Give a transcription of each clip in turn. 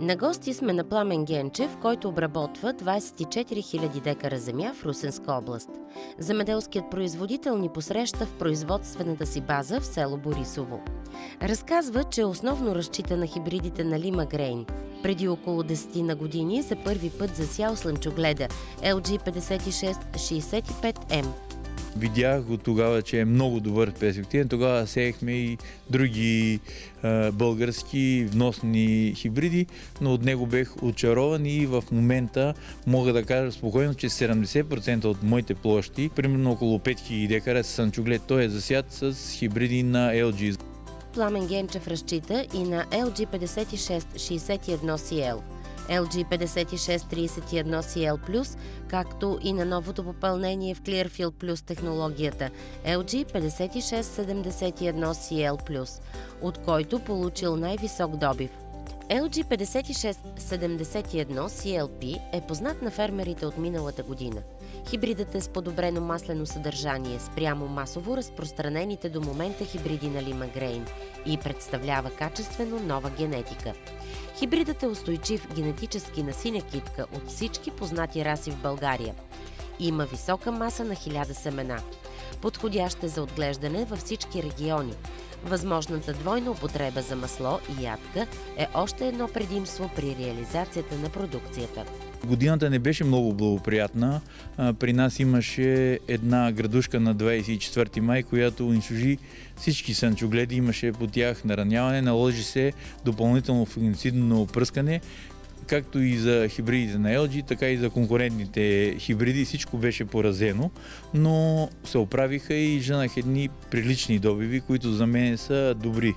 На гости сме на Пламен Генчев, който обработва 24 000 декара земя в Русенска област. Земеделският производител ни посреща в производствената си база в село Борисово. Разказва, че основно разчита на хибридите на Lima Grain. Преди около 10 на години за първи път засял слънчогледа LG 5665M. Видях го тогава, че е много добър перспективен. Тогава сеехме и други български вносни хибриди, но от него бех очарован и в момента мога да кажа спокойно, че 70% от моите площи, примерно около 5000 декара с слънчоглед, той е засят с хибриди на LG. Пламен Генчев разчита и на LG 5661CL. LG 5631CL+, както и на новото попълнение в Clearfield Plus технологията LG 5671CL+, от който получил най-висок добив. LG 5671 CLP е познат на фермерите от миналата година. Хибридът е с подобрено маслено съдържание спрямо масово разпространените до момента хибриди на Lima Grain и представлява качествено нова генетика. Хибридът е устойчив генетически на синя китка от всички познати раси в България. Има висока маса на 1000 семена. Подходящ е за отглеждане във всички региони. Възможната двойна употреба за масло и ядка е още едно предимство при реализацията на продукцията. Годината не беше много благоприятна. При нас имаше една градушка на 24 май, която унищожи всички слънчогледи, имаше по тях нараняване, наложи се допълнително фунгицидно опръскане, както и за хибридите на LG, така и за конкурентните хибриди. Всичко беше поразено, но се оправиха и жънах едни прилични добиви, които за мен са добри.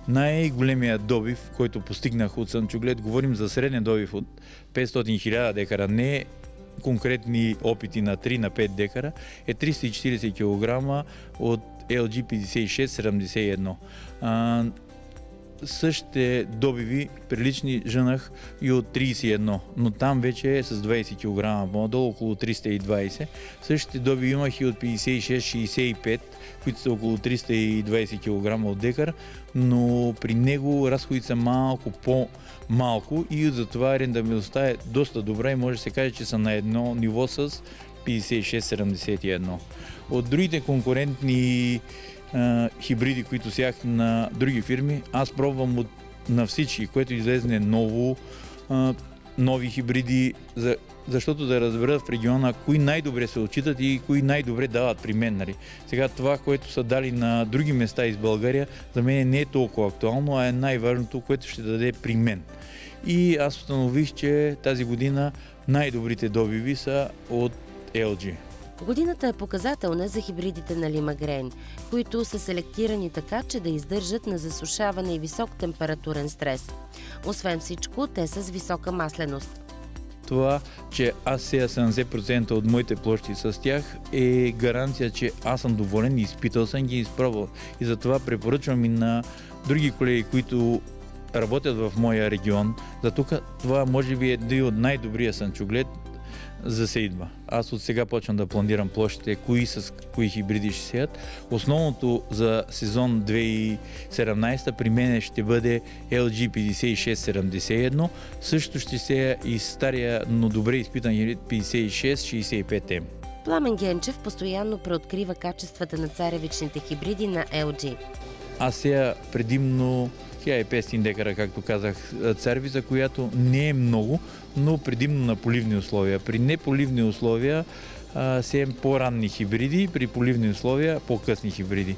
Най-големият добив, който постигнах от слънчоглед, говорим за среден добив от 500 000 декара, не конкретни опити на 3 на 5 декара, е 340 кг от LG 5671. Същите добиви прилични жънах и от 31, но там вече е с 20 кг, долу около 320. Същите добиви имах и от 56-65, които са около 320 кг от декар, но при него разходите са малко по-малко и затова рентабилността е доста добра и може да се каже, че са на едно ниво с 56-71. От другите конкурентни хибриди, които сях на други фирми, аз пробвам на всички, което излезне нови хибриди, защото да разберат в региона кои най-добре се отчитат и кои най-добре дават при мен. Нали. Сега това, което са дали на други места из България, за мен не е толкова актуално, а е най-важното, което ще даде при мен. И аз установих, че тази година най-добрите добиви са от LG. Годината е показателна за хибридите на Lima Grain, които са селектирани така, че да издържат на засушаване и висок температурен стрес. Освен всичко, те са с висока масленост. Това, че аз сея 70% от моите площи с тях, е гаранция, че аз съм доволен и изпитал съм ги, изпробвал. И затова препоръчвам и на други колеги, които работят в моя регион. За тук това може би е един от най-добрия слънчоглед за сейдба. Аз от сега почвам да планирам площите, кои хибриди ще сеят. Основното за сезон 2017 при мен ще бъде LG 5671. Също ще сея и стария, но добре изпитан хибрид 5665M. Пламен Генчев постоянно преоткрива качествата на царевичните хибриди на LG. Аз сея предимно 1500 декара, както казах, царевица, която не е много, но предимно на поливни условия. При неполивни условия сеем по-ранни хибриди, при поливни условия по-късни хибриди.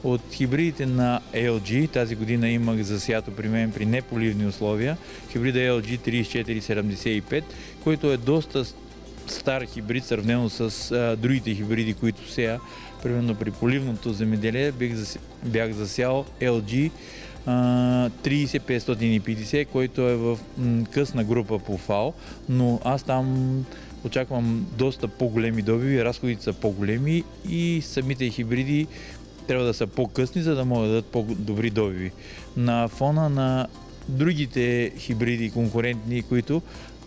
От хибридите на LG тази година имах засято при мен при неполивни условия хибрида LG 3475, който е доста стар хибрид, сравнено с другите хибриди, които сея. Примерно при поливното земеделие бях засял LG 30550, който е в късна група по ФАО, но аз там очаквам доста по-големи добиви, разходите са по-големи и самите хибриди трябва да са по-късни, за да могат да дадат по-добри добиви. На фона на другите хибриди конкурентни, които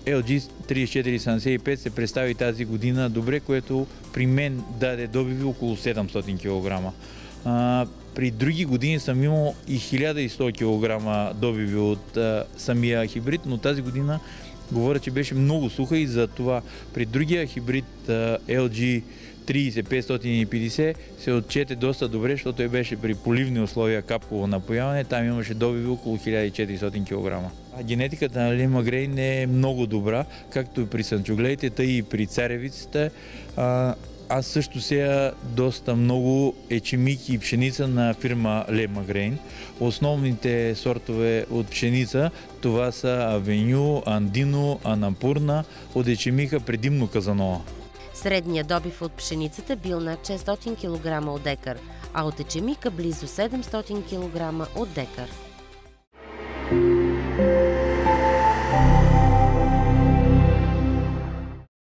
LG 3475 се представи тази година добре, което при мен даде добиви около 700 кг. при други години съм имал и 1100 кг добиви от самия хибрид, но тази година говоря, че беше много суха и за това при другия хибрид LG 30-550 се отчете доста добре, защото той беше при поливни условия капково напояване, там имаше добиви около 1400 кг. Генетиката на Лейма Грейн е много добра, както и при слънчогледите, тъй и при царевиците. Аз също сея доста много ечемик и пшеница на фирма Лейма Грейн. Основните сортове от пшеница това са Авеню, Андино, Анапурна, от ечемика предимно Казанова. Средният добив от пшеницата бил над 600 кг от декар, а от ечемика близо 700 кг от декар.